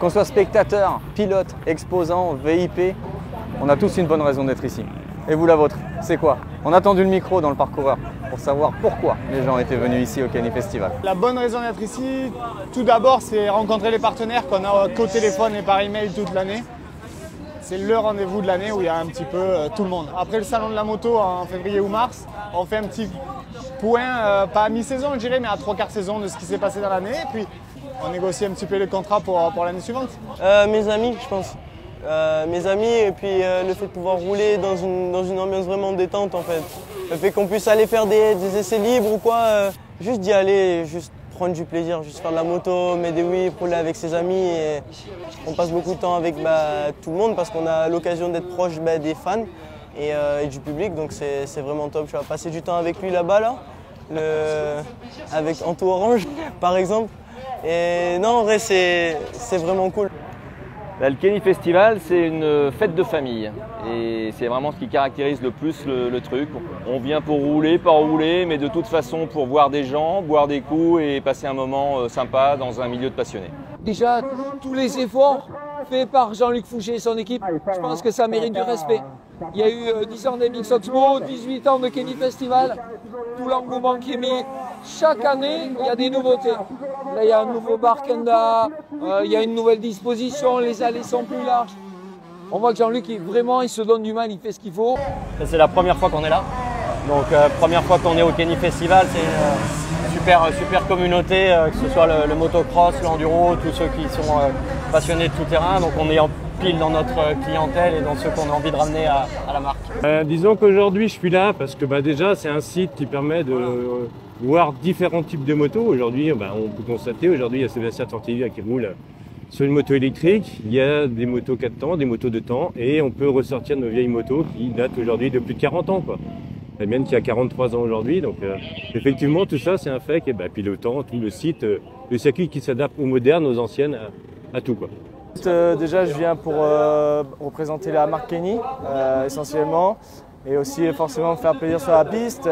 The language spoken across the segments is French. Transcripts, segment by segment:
Qu'on soit spectateur, pilote, exposant, VIP, on a tous une bonne raison d'être ici. Et vous, la vôtre, c'est quoi? On a tendu le micro dans le parcoureur pour savoir pourquoi les gens étaient venus ici au Kenny Festival. La bonne raison d'être ici, tout d'abord, c'est rencontrer les partenaires qu'on a qu'au téléphone et par email toute l'année. C'est le rendez-vous de l'année où il y a un petit peu tout le monde. Après le salon de la moto en février ou mars, on fait un petit point, pas à mi-saison je dirais, mais à 3/4 saison de ce qui s'est passé dans l'année. Et puis on négocie un petit peu les contrats pour l'année suivante. Mes amis, je pense. Mes amis et puis le fait de pouvoir rouler dans une ambiance vraiment détente en fait. Le fait qu'on puisse aller faire des essais libres ou quoi, juste d'y aller, juste prendre du plaisir, juste faire de la moto, mettre des whips, rouler avec ses amis. Et on passe beaucoup de temps avec tout le monde parce qu'on a l'occasion d'être proche des fans et du public, donc c'est vraiment top. Je vais passer du temps avec lui là-bas, là, avec Anto Orange par exemple. Et non, en vrai, c'est vraiment cool. Le Kenny Festival, c'est une fête de famille et c'est vraiment ce qui caractérise le plus le truc. On vient pour rouler, pas rouler, mais de toute façon pour voir des gens, boire des coups et passer un moment sympa dans un milieu de passionnés. Déjà, tous les efforts faits par Jean-Luc Fouché et son équipe, je pense que ça mérite du respect. Il y a eu 10 ans d'MX Oxmo, 18 ans de Kenny Festival, tout l'engouement qui est mis. Chaque année, il y a des nouveautés. Là, il y a un nouveau barkenda, il y a une nouvelle disposition, les allées sont plus larges. On voit que Jean-Luc, il se donne du mal, il fait ce qu'il faut. C'est la première fois qu'on est là. Donc, première fois qu'on est au Kenny Festival, c'est une super communauté, que ce soit le motocross, l'enduro, tous ceux qui sont passionnés de tout terrain. Donc, on est en pile dans notre clientèle et dans ceux qu'on a envie de ramener à la marque. Disons qu'aujourd'hui, je suis là parce que déjà, c'est un site qui permet de voir différents types de motos. Aujourd'hui, on peut constater, aujourd'hui, il y a Sébastien Tortilla qui roule sur une moto électrique. Il y a des motos 4 temps, des motos 2 temps, et on peut ressortir nos vieilles motos qui datent aujourd'hui de plus de 40 ans, quoi. La mienne qui a 43 ans aujourd'hui, donc effectivement, tout ça, c'est un fait. Et puis le temps, tout le site, le circuit qui s'adapte aux modernes, aux anciennes, à tout, quoi. Déjà, je viens pour représenter la marque Kenny, essentiellement. Et aussi forcément me faire plaisir sur la piste,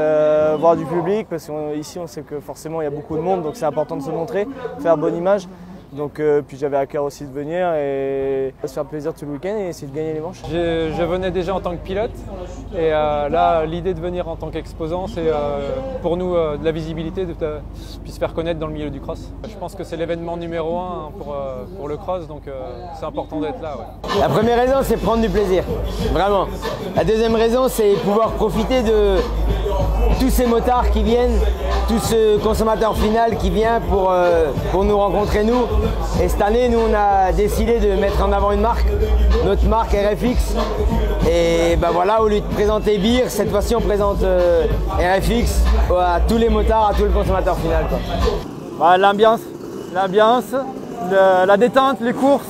voir du public, parce qu'ici on sait que forcément il y a beaucoup de monde, donc c'est important de se montrer, faire bonne image. Donc puis j'avais à cœur aussi de venir et de se faire plaisir tout le week-end et essayer de gagner les manches. Je venais déjà en tant que pilote et là l'idée de venir en tant qu'exposant c'est pour nous de la visibilité, de se faire connaître dans le milieu du cross. Je pense que c'est l'événement numéro 1 pour le cross, donc c'est important d'être là. Ouais. La première raison c'est prendre du plaisir, vraiment. La deuxième raison c'est pouvoir profiter de tous ces motards qui viennent, tout ce consommateur final qui vient pour nous rencontrer nous. Et cette année, nous, on a décidé de mettre en avant une marque, notre marque RFX. Et voilà, au lieu de présenter Beer, cette fois-ci, on présente RFX à tous les motards, à tout le consommateur final, quoi. L'ambiance, la détente, les courses,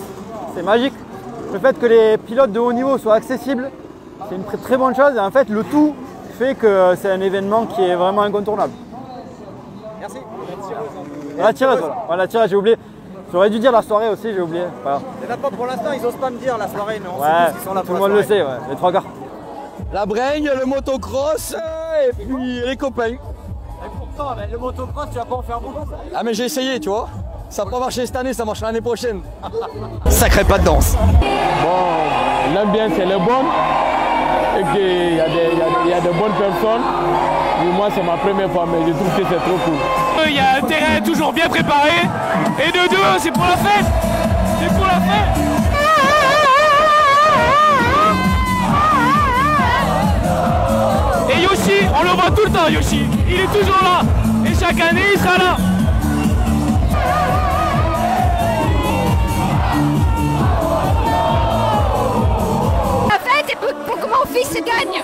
c'est magique. Le fait que les pilotes de haut niveau soient accessibles, c'est une très bonne chose. Et en fait, le tout fait que c'est un événement qui est vraiment incontournable. Merci. La tireuse, voilà. La tireuse, j'ai oublié. J'aurais dû dire la soirée aussi, j'ai oublié. Voilà. Et là, pour l'instant, ils n'osent pas me dire la soirée, mais on sait tous qu'ils sont là pour tout le monde le sait, ouais. Les 3 quarts. La Braigne, le motocross et puis les copains. Et pourtant, le motocross, tu vas pas en faire beaucoup. Ah mais j'ai essayé, tu vois. Ça n'a pas marché cette année, ça marche l'année prochaine. Sacré pas de danse. Bon, l'ambiance elle est bonne et qu'il y a de bonnes personnes. Mais moi c'est ma première fois, mais je trouve que c'est trop cool. Il y a un terrain toujours bien préparé et de deux, c'est pour la fête. C'est pour la fête. Et Yoshi, on le voit tout le temps, Yoshi. Il est toujours là. Et chaque année, il sera là. La fête et pour que mon fils gagne.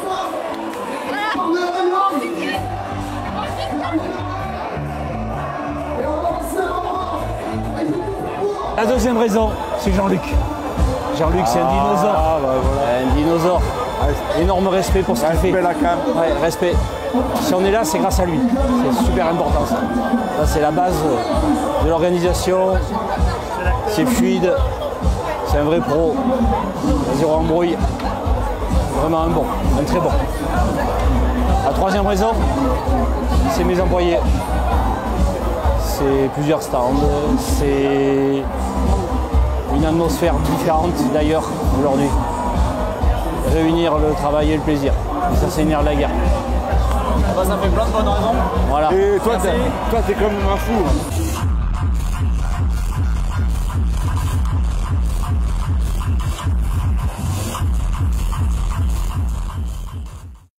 La deuxième raison, c'est Jean-Luc. Jean-Luc, c'est un dinosaure. Un dinosaure. Énorme respect pour ce qu'il fait. Ouais, respect. Si on est là, c'est grâce à lui. C'est super important ça. Ça, c'est la base de l'organisation. C'est fluide. C'est un vrai pro. Zéro embrouille. Vraiment un bon, un très bon. La troisième raison, c'est mes employés. C'est plusieurs stands, c'est une atmosphère différente d'ailleurs aujourd'hui. Réunir le travail et le plaisir. Et ça, c'est une ère de la guerre. Ça fait plein de bonnes raisons. Voilà. Et toi, t'es comme un fou.